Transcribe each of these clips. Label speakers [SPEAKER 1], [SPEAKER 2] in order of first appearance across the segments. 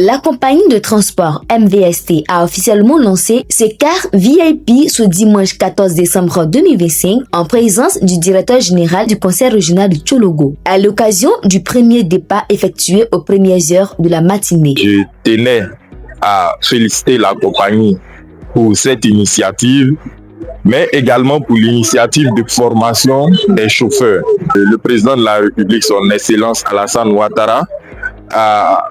[SPEAKER 1] La compagnie de transport MVST a officiellement lancé ses cars VIP ce dimanche 14 décembre 2025 en présence du directeur général du conseil régional de Tchologo, à l'occasion du premier départ effectué aux premières heures de la matinée.
[SPEAKER 2] Je tenais à féliciter la compagnie pour cette initiative, mais également pour l'initiative de formation des chauffeurs. Le président de la République, son Excellence Alassane Ouattara, a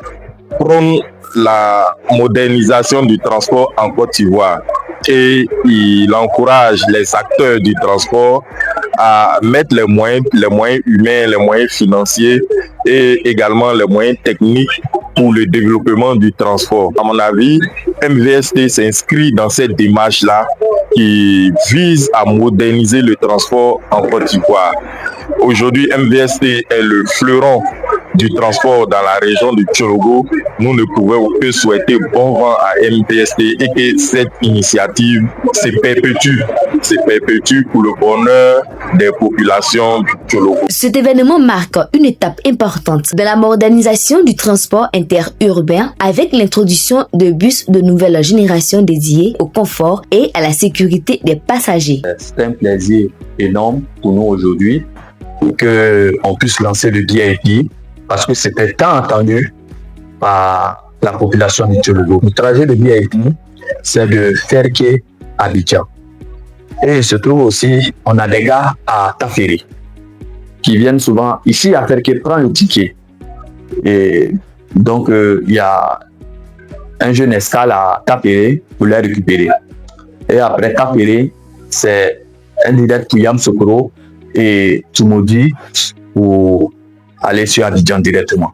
[SPEAKER 2] prôné la modernisation du transport en Côte d'Ivoire et il encourage les acteurs du transport à mettre les moyens humains, les moyens financiers et également les moyens techniques pour le développement du transport. À mon avis, MVST s'inscrit dans cette démarche-là qui vise à moderniser le transport en Côte d'Ivoire. Aujourd'hui, MVST est le fleuron du transport dans la région de Tchologo. Nous ne pouvons que souhaiter bon vent à MVST et que cette initiative se perpétue pour le bonheur des populations du Tchologo.
[SPEAKER 1] Cet événement marque une étape importante dans la modernisation du transport interurbain avec l'introduction de bus de nouvelle génération dédiés au confort et à la sécurité des passagers.
[SPEAKER 3] C'est un plaisir énorme pour nous aujourd'hui qu'on puisse lancer le VIP parce que c'était tant attendu par la population du Tchologo. Le trajet de VIP, c'est de Ferké à Abidjan. Et il se trouve aussi, on a des gars à Taféré qui viennent souvent ici à Ferké prendre le ticket. Et donc, il y a un jeune escale à Taféré pour les récupérer. Et après Taféré, c'est un direct pour Yamoussoukro et Tumodi pour aller sur Abidjan directement.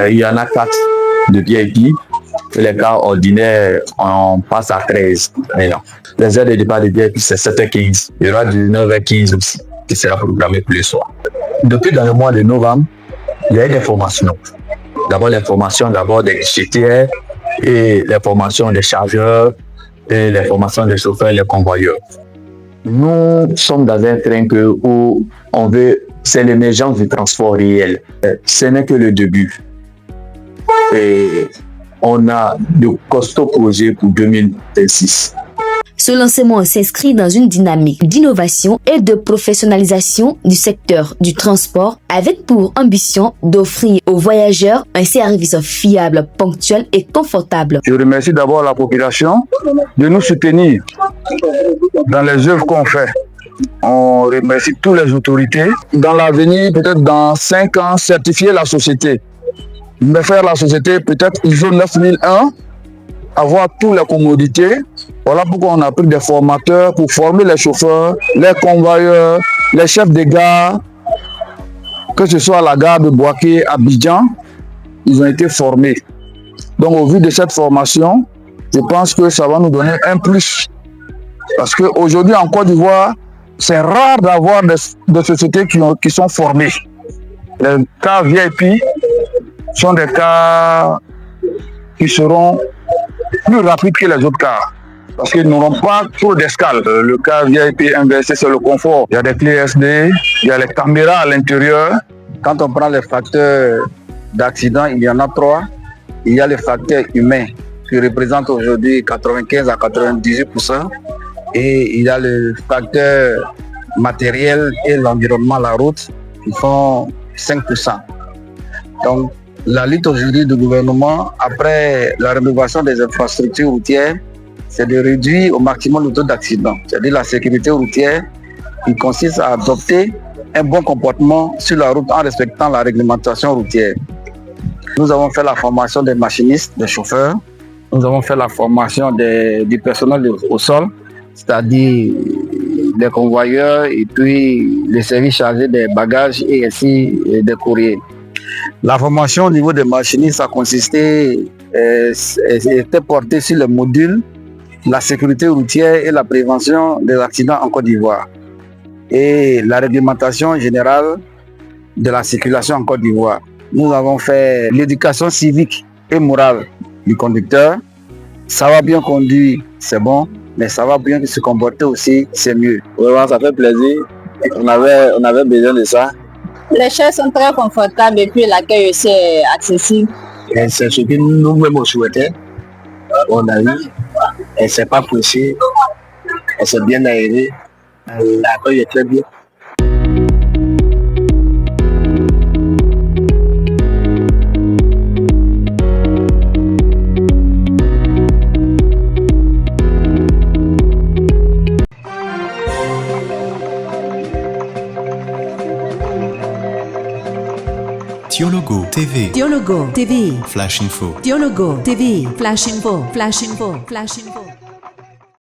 [SPEAKER 3] Il y en a 4 de VIP. Les cas ordinaires, on passe à 13. Les heures de départ de VIP, c'est 7h15. Il y aura du 9h15 aussi, qui sera programmé pour le soir. Depuis dans le mois de novembre, il y a eu des formations. D'abord les formations des GTR et les formations des chargeurs et les formations des chauffeurs et les convoyeurs. Nous sommes dans un train où on veut, c'est l'émergence du transport réel. Ce n'est que le début. Et on a de costauds projets pour 2026.
[SPEAKER 1] Ce lancement s'inscrit dans une dynamique d'innovation et de professionnalisation du secteur du transport avec pour ambition d'offrir aux voyageurs un service fiable, ponctuel et confortable.
[SPEAKER 4] Je remercie d'abord la population de nous soutenir dans les œuvres qu'on fait. On remercie toutes les autorités. Dans l'avenir, peut-être dans 5 ans, certifier la société. Mais faire la société, peut-être ISO 9001, avoir toutes les commodités. Voilà pourquoi on a pris des formateurs pour former les chauffeurs, les convoyeurs, les chefs de gare, que ce soit à la gare de Boaké, Abidjan, ils ont été formés. Donc au vu de cette formation, je pense que ça va nous donner un plus. Parce qu'aujourd'hui en Côte d'Ivoire, c'est rare d'avoir des sociétés qui sont formées. Les cas VIP sont des cas qui seront plus rapides que les autres cas. Parce qu'ils n'auront pas trop d'escale. Le cas VIP inversé, c'est le confort. Il y a des clés SD, il y a les caméras à l'intérieur. Quand on prend les facteurs d'accident, il y en a 3. Il y a les facteurs humains qui représentent aujourd'hui 95 à 98%. Et il y a le facteur matériel et l'environnement, la route, qui font 5%. Donc, la lutte aujourd'hui du gouvernement, après la rénovation des infrastructures routières, c'est de réduire au maximum le taux d'accident. C'est-à-dire la sécurité routière qui consiste à adopter un bon comportement sur la route en respectant la réglementation routière. Nous avons fait la formation des machinistes, des chauffeurs. Nous avons fait la formation du personnel au sol, c'est-à-dire des convoyeurs et puis les services chargés des bagages et ainsi des courriers. La formation au niveau des machinistes a consisté, était portée sur le module la sécurité routière et la prévention des accidents en Côte d'Ivoire et la réglementation générale de la circulation en Côte d'Ivoire. Nous avons fait l'éducation civique et morale du conducteur. Ça va bien conduire, c'est bon, mais ça va bien se comporter aussi, c'est mieux. Vraiment, ça fait plaisir. On avait besoin de ça.
[SPEAKER 5] Les chaises sont très confortables et puis l'accueil aussi est accessible. Et c'est ce que nous-mêmes on souhaitait. On a eu. Elle ne s'est pas pressée. Elle s'est bien aérée. L'accueil est très bien.
[SPEAKER 6] Dialogo TV.
[SPEAKER 7] Dialogo TV.
[SPEAKER 6] Flash Info.
[SPEAKER 7] Dialogo TV. Flash Info. Flash Info. Flash Info.